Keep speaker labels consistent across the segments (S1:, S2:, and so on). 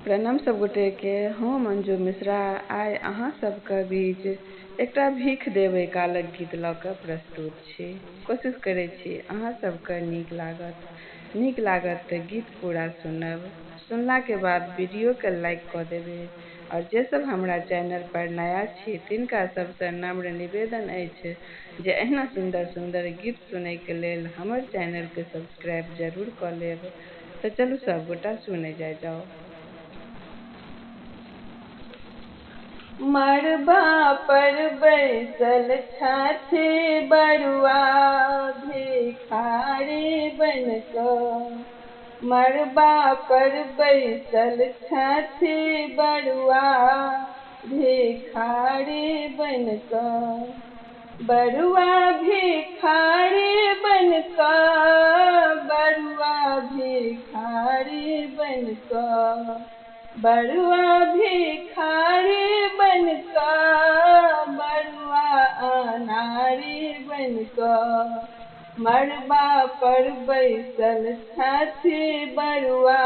S1: प्रणाम सब गोटे के। हम मंजू मिश्रा आइ अहाँ सबके बीच एकटा भीख देबै कालक गीत लऽ कऽ प्रस्तुत छी। कोशिश करै छी अहाँ सबके नीक लागत तऽ गीत पूरा सुनब। सुनलाके बाद वीडियोके लाइक कऽ देबै। और जे सब हमरा चैनल पर नया छी तिनका सबसँ नम्र निवेदन अछि जे एहिना सुंदर सुंदर गीत सुनैके लेल हमर चैनलके सब्सक्राइब जरूर कऽ लेब। तऽ चलू सब गोटा सुनै जाओ। मड़बा पर बैसल छथि बरुआ भिखारी बनकऽ। मड़बा पर बैसल छथि बरुआ भिखारी बनकऽ। बरुआ भिखारी बनकऽ, बरुआ भिखारी बनकऽ। बरुआ भिखारी बनकऽ, बरुआ अनारी बनकऽ। मड़बा पर बैसल छथि बरुआ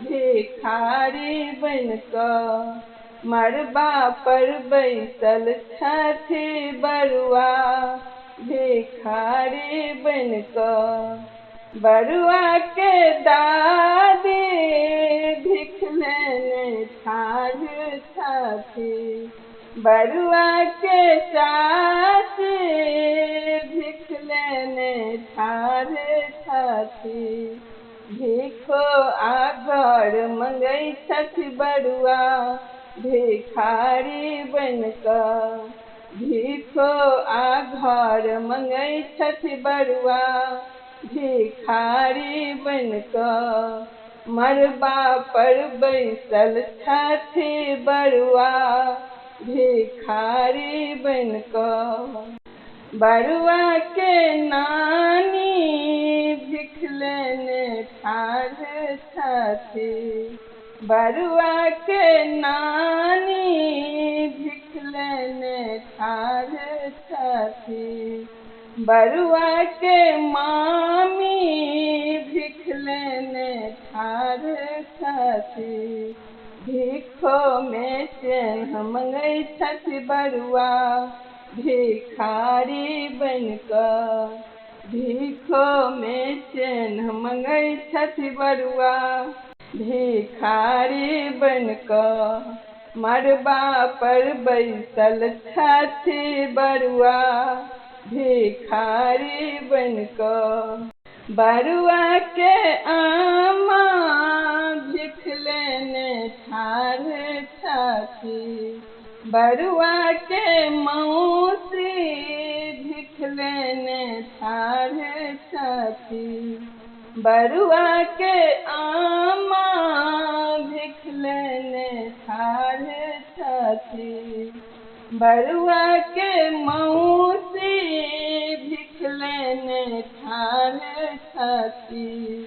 S1: भिखारी बनकऽ। मड़बा पर बैसल छथि बरुआ भिखारी बनकऽ। बरुआ के दादी भिख लेने ठाढ़ छथि, बरुआ के चाची भिख लेने ठाढ़ छथि। भिखो आगर मंगै छथि बरुआ भिखारी बनकऽ। भिखो आघर मंगै छथि बरुआ भिखारी बनकऽ। मड़बा पर बैसल छथि बरुआ भिखारी बनकऽ। बरुआ के नानी भिख लेने ठाढ़ छथि, बरुआ के नानी भिख लेने ठाढ़ छथि। बरुआ के मामी भिख लेने ठाढ़ छथि। भिखो में चेन्ह मंगै छथि बरुआ भिखारी बनकऽ। भिखो में चेन्ह मंगै छथि बरुआ भिखारी बनकऽ। मड़बा पर बैसल छथि बरुआ भिखारी बनकऽ। बरुआ के आमा भिख लेने ठाढ़ छथि, बरुआ के मौसी भिख लेने ठाढ़ छथि। बरुआ के आमा भिख लेने ठाढ़ छथि। बरुआ के मौसी भिख लेने ठाढ़ छथि।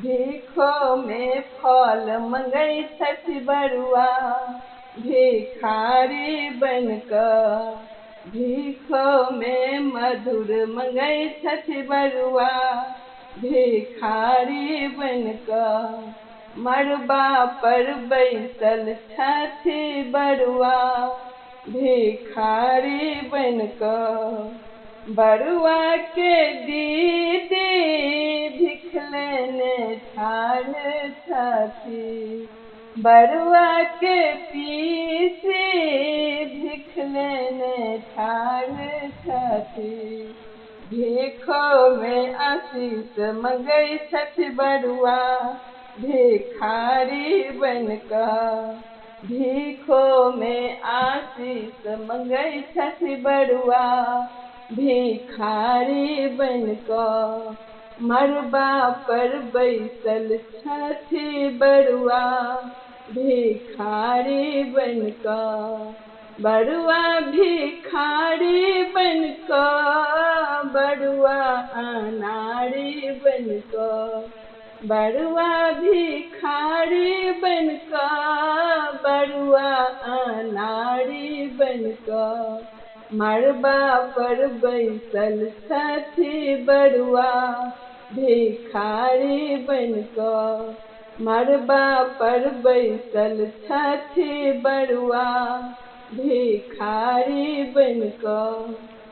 S1: भिखो में फल मंगै छथि बरुआ भिखारी बनकऽ। भिखो में मधुर मंगै छथि बरुआ भिखारी बनकऽ। मड़बा पर बैसल छथि बरुआ भिखारी बनकऽ। बरुआ के दीदी भिख लेने ठाढ़ छथि, बरुआ के पीसी भिख लेने ठाढ़ छथि। भिखो में आशीष मंगै छथि बरुआ भिखारी बनकऽ। भिखो में आशीष मंगै छथि बरुआ भिखारी बनकऽ। मड़बा पर बैसल छथि बरुआ भिखारी बनकऽ। बरुआ भिखारी बनकऽ, बरुआ अनाड़ी बनकऽ। बरुआ भिखारी बनकऽ, बरुआ अनाड़ी बनकऽ। मड़बा पर बैसल छथि बरुआ भिखारी बनकऽ। मड़बा पर बैसल छथि बरुआ भिखारी बनि कऽ।